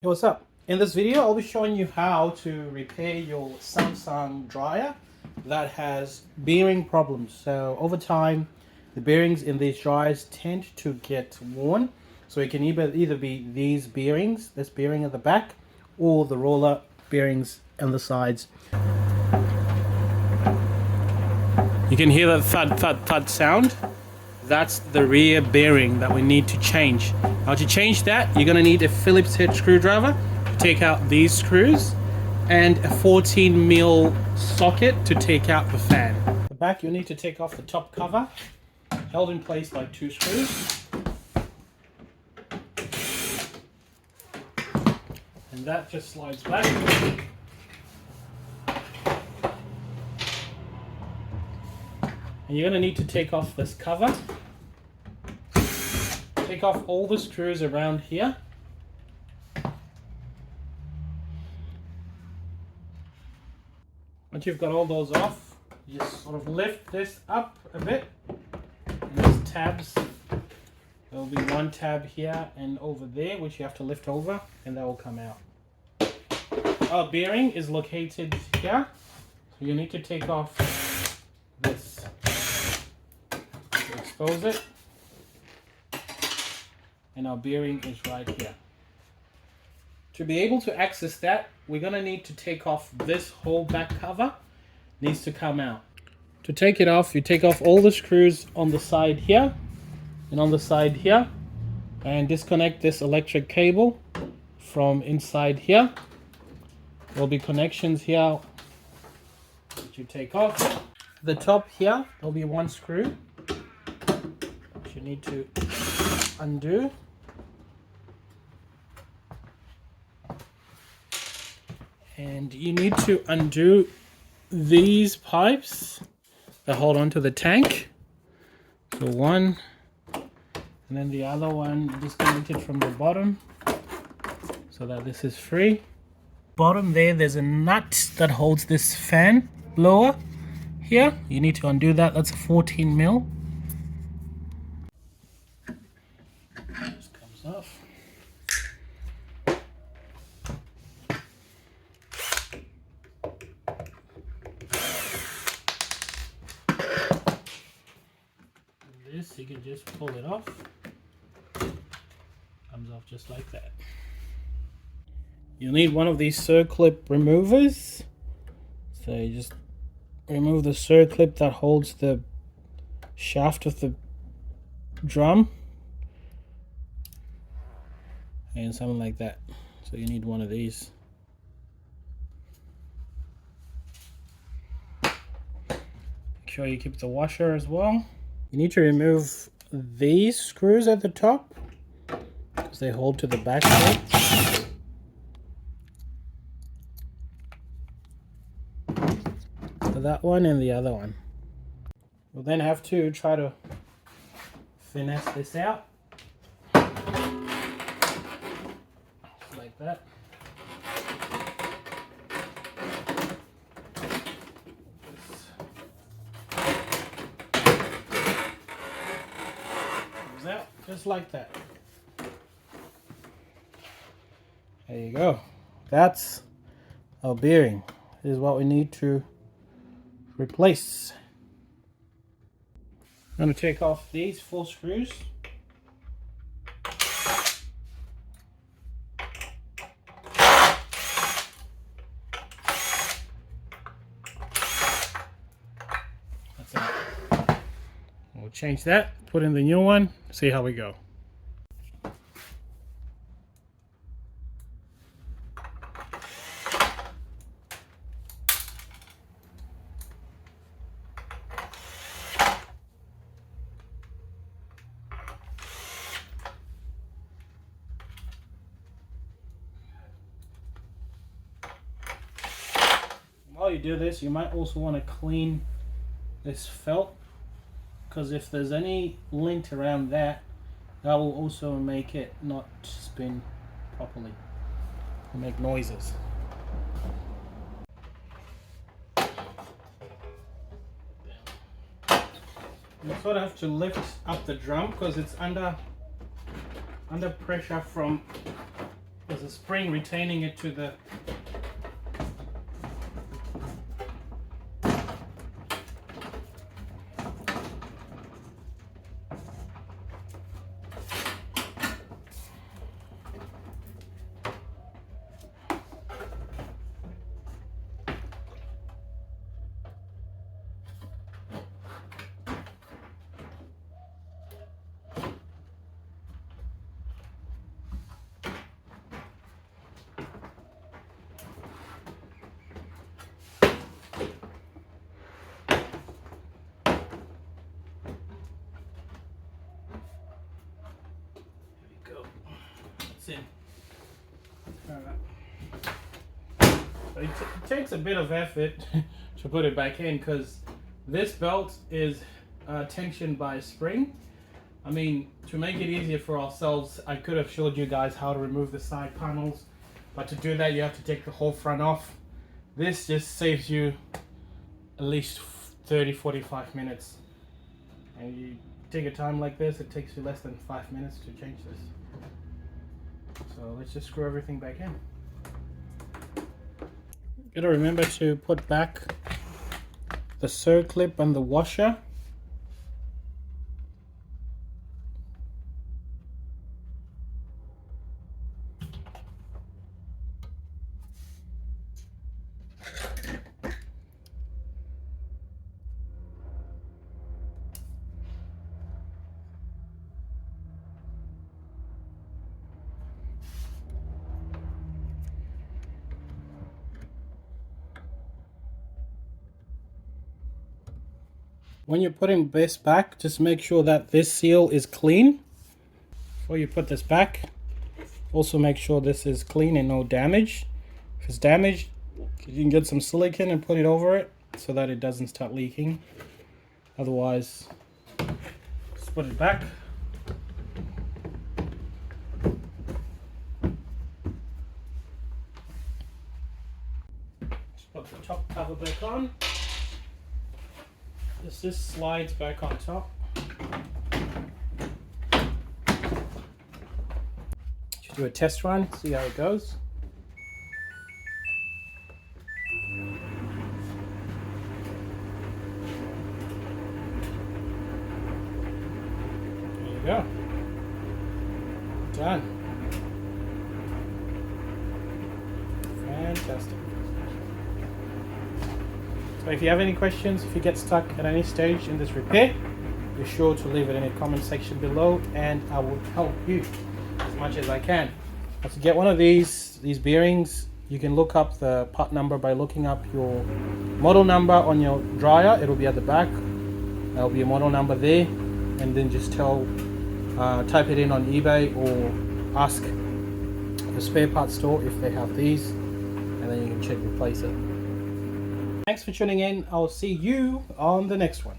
Hey, what's up? In this video, I'll be showing you how to repair your Samsung dryer that has bearing problems. So over time, the bearings in these dryers tend to get worn. So it can either be these bearings, this bearing at the back, or the roller bearings on the sides. You can hear that thud, thud, thud sound. That's the rear bearing that we need to change. Now to change that, you're gonna need a Phillips head screwdriver to take out these screws and a 14mm socket to take out the fan. The back, you need to take off the top cover, held in place by 2 screws. And that just slides back. And you're gonna need to take off this cover. Take off all the screws around here. Once you've got all those off, you just sort of lift this up a bit. And there's tabs. There'll be one tab here and over there, which you have to lift over, and that will come out. Our bearing is located here, so you need to take off this. So expose it. And our bearing is right here. To be able to access that, we're gonna need to take off this whole back cover. Needs to come out. To take it off, you take off all the screws on the side here and on the side here, and disconnect this electric cable from inside here. There'll be connections here that you take off. At the top here, there'll be one screw that you need to undo. And you need to undo these pipes that hold onto the tank. So one, and then the other one disconnected from the bottom so that this is free. Bottom there's a nut that holds this fan blower here. You need to undo that. That's a 14mm. This comes off. This, you can just pull it off. Comes off just like that. You'll need one of these circlip removers. So you just remove the circlip that holds the shaft of the drum. And something like that. So you need one of these. Make sure you keep the washer as well. You need to remove these screws at the top because they hold to the back plate. So that one and the other one. We'll then have to try to finesse this out. Just like that. Out just like that. There you go. That's our bearing. This is what we need to replace. I'm going to take off these 4 screws. That's it. We'll change that, put in the new one, see how we go. While you do this, you might also want to clean this felt, because if there's any lint around that, that will also make it not spin properly. It'll make noises. You sort of have to lift up the drum because it's under pressure from There's a spring retaining it to the in. It takes a bit of effort to put it back in because this belt is tensioned by a spring. I mean, to make it easier for ourselves, I could have showed you guys how to remove the side panels, but to do that you have to take the whole front off. This just saves you at least 30-45 minutes, and you take a time like this, it takes you less than 5 minutes to change this. So let's just screw everything back in. Gotta remember to put back the circlip and the washer. When you're putting this back, just make sure that this seal is clean. Before you put this back, also make sure this is clean and no damage. If it's damaged, you can get some silicone and put it over it so that it doesn't start leaking. Otherwise, just put it back. Just put the top cover back on. This slides back on top. Just do a test run, see how it goes. There you go. Done. Fantastic. So if you have any questions, if you get stuck at any stage in this repair, be sure to leave it in the comment section below and I will help you as much as I can. To get one of these bearings, you can look up the part number by looking up your model number on your dryer. It'll be at the back. There'll be a model number there, and then just type it in on eBay or ask the spare parts store if they have these, and then you can check replace it. Thanks for tuning in. I'll see you on the next one.